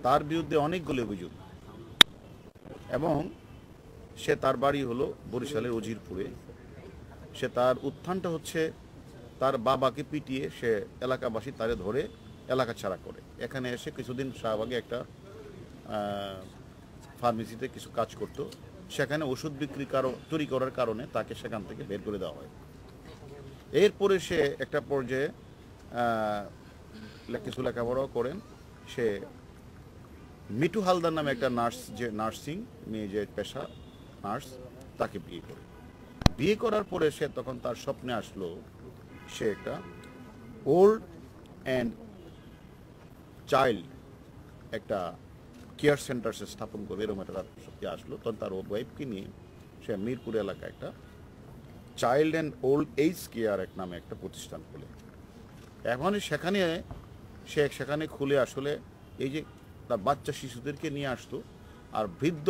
তার বিরুদ্ধে অনেকগুলো অভিযোগ এবং সে তার বাড়ি হলো বরিশালের উজিরপুরে। সে তার উত্থানটা হচ্ছে তার বাবাকে পিটিয়ে সে এলাকাবাসী তারে ধরে এলাকা ছাড়া করে এখানে এসে কিছুদিন শাহবাগে একটা ফার্মেসিতে কিছু কাজ করতো। সেখানে ওষুধ বিক্রি চুরি করার কারণে তাকে সেখান থেকে বের করে দেওয়া হয়। এরপরে সে একটা পর্যায়ে কিছু লেখাপড়াও করেন। সে মিঠু হালদার নামে একটা নার্স, যে নার্সিং মেয়ে, যে পেশা নার্স, তাকে বিয়ে করার পরে সে তখন তার স্বপ্নে আসলো সে একটা ওল্ড অ্যান্ড চাইল্ড একটা কেয়ার সেন্টার সে স্থাপন করবে, এরকম একটা শক্তি আসলো। তখন তার ওয়াইফকে নিয়ে সে মিরপুর এলাকায় একটা child and old age care এক নামে একটা প্রতিষ্ঠান খুলে। এখন সেখানে খুলে আসলে এই যে তার বাচ্চা শিশুদেরকে নিয়ে আসতো, আর বৃদ্ধ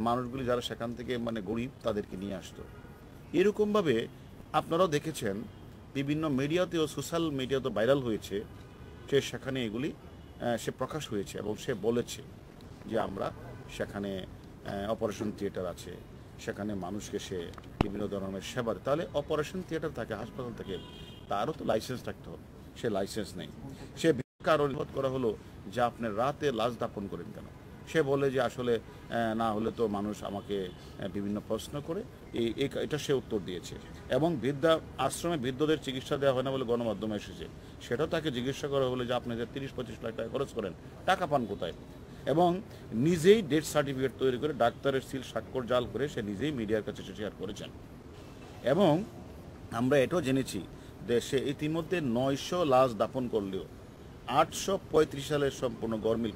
মানুষগুলি যারা সেখান থেকে মানে গরিব তাদেরকে নিয়ে আসতো। এরকমভাবে আপনারাও দেখেছেন বিভিন্ন মিডিয়াতেও, সোশ্যাল মিডিয়াতেও ভাইরাল হয়েছে। সেখানে এগুলি সে প্রকাশ হয়েছে এবং সে বলেছে যে আমরা সেখানে অপারেশন থিয়েটার আছে, সেখানে মানুষকে সে বিভিন্ন ধরনের সেবা দেয়। তাহলে অপারেশন থিয়েটার থাকে, হাসপাতাল থাকে, তারও তো লাইসেন্স থাকতে হবে। সে লাইসেন্স নেই। সে কারণ করা হলো যে আপনি রাতে লাশ দাপন করেন কেন? সে বলে যে আসলে না হলে তো মানুষ আমাকে বিভিন্ন প্রশ্ন করে, এটা সে উত্তর দিয়েছে। এবং আশ্রমে বৃদ্ধদের চিকিৎসা দেওয়া হয় না বলে গণমাধ্যমে এসেছে, সেটাও তাকে জিজ্ঞাসা করা হলো যে আপনি যে 30-25 লাখ টাকা খরচ করেন, টাকা পান কোথায়? এবং নিজেই ডেথ সার্টিফিকেট তৈরি করে ডাক্তারের সিল স্বাক্ষর জাল করে সে নিজেই মিডিয়ার কাছে শেয়ার করেছেন। এবং আমরা এটাও জেনেছি যে সে ইতিমধ্যে 900 লাশ দাপন করলেও 835 সালের সম্পূর্ণ গরমিল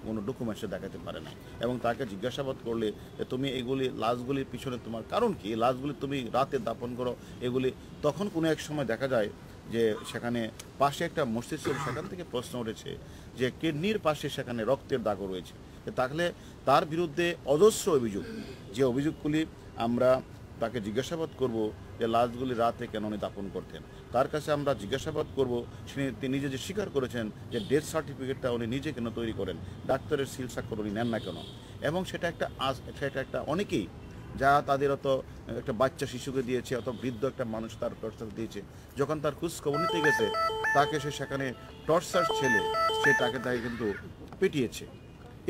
কোনো ডকুমেন্টসে দেখাতে পারে না। এবং তাকে জিজ্ঞাসাবাদ করলে যে তুমি এগুলি লাশগুলির পিছনে তোমার কারণ কি, লাশগুলি তুমি রাতে দাপন করো এগুলি, তখন কোনো এক সময় দেখা যায় যে সেখানে পাশে একটা মসজিদ ছিল, সেখান থেকে প্রশ্ন উঠেছে যে কিডনির পাশে সেখানে রক্তের দাগও রয়েছে। তাহলে তার বিরুদ্ধে অজস্র অভিযোগ, যে অভিযোগগুলি আমরা তাকে জিজ্ঞাসাবাদ করব যে লাশগুলি রাতে কেন উনি দাপন করতেন। তার কাছে আমরা জিজ্ঞাসাবাদ করব তিনি নিজে যে স্বীকার করেছেন যে ডেথ সার্টিফিকেটটা উনি নিজে কেন তৈরি করেন, ডাক্তারের সিল স্বাক্ষর উনি নেন না কেন। এবং সেটা একটা অনেকেই যারা তাদের অত একটা বাচ্চা শিশুকে দিয়েছে, অত বৃদ্ধ একটা মানুষ তার টর্চার দিয়েছে, যখন তার খোঁজ খবর নিতে গেছে তাকে সে সেখানে টর্চার ছেলে তাকে কিন্তু পিটিয়েছে।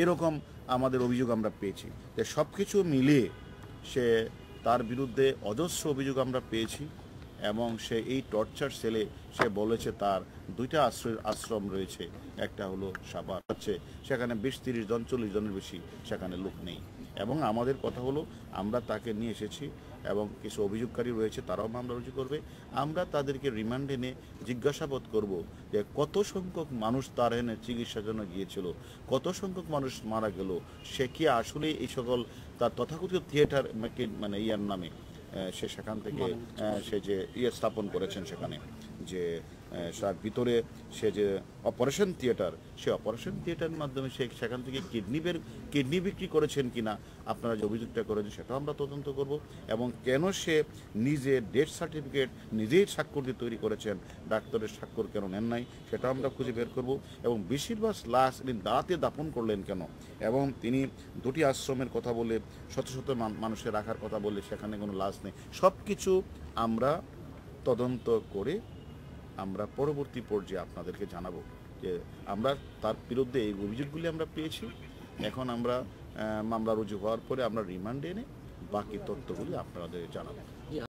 এরকম আমাদের অভিযোগ আমরা পেয়েছি। যে সব কিছু মিলিয়ে তার বিরুদ্ধে অজস্র অভিযোগ আমরা পেয়েছি। এবং সে এই টর্চার সেলে সে বলেছে তার 2টা আশ্রম রয়েছে, একটা হলো সাভার আছে, সেখানে 20-30 জন 40 জনের বেশি সেখানে লোক নেই। এবং আমাদের কথা হলো আমরা তাকে নিয়ে এসেছি এবং কিছু অভিযোগকারী রয়েছে, তারাও মামলা রুজু করবে। আমরা তাদেরকে রিমান্ডে নিয়ে জিজ্ঞাসাবাদ করব যে কত সংখ্যক মানুষ তার এনে চিকিৎসার জন্য গিয়েছিল, কত সংখ্যক মানুষ মারা গেল, সে কি আসলে এই সকল তার তথাকথিত থিয়েটার মানে ইয়ার নামে সে সেখান থেকে সে যে স্থাপন করেছেন সেখানে যে তার ভিতরে সে যে অপারেশন থিয়েটার, সে অপারেশন থিয়েটারের মাধ্যমে সে সেখান থেকে কিডনি বিক্রি করেছেন কিনা আপনারা যে অভিযোগটা করেছেন সেটাও আমরা তদন্ত করব। এবং কেন সে নিজে ডেথ সার্টিফিকেট নিজেই স্বাক্ষর দিয়ে তৈরি করেছেন, ডাক্তারের স্বাক্ষর কেন নেন নাই, সেটা আমরা খুঁজে বের করব। এবং বেশিরভাগ লাশ তিনি রাতে দাপন করলেন কেন, এবং তিনি 2টি আশ্রমের কথা বলে শত শত মানুষের রাখার কথা বলে সেখানে কোনো লাশ নেই, সব কিছু আমরা তদন্ত করে আমরা পরবর্তী পর্যায়ে আপনাদেরকে জানাবো যে আমরা তার বিরুদ্ধে এই অভিযোগগুলি আমরা পেয়েছি। এখন আমরা মামলা রুজু হওয়ার পরে আমরা রিমান্ডে এনে বাকি তথ্যগুলি আপনাদের জানাবো।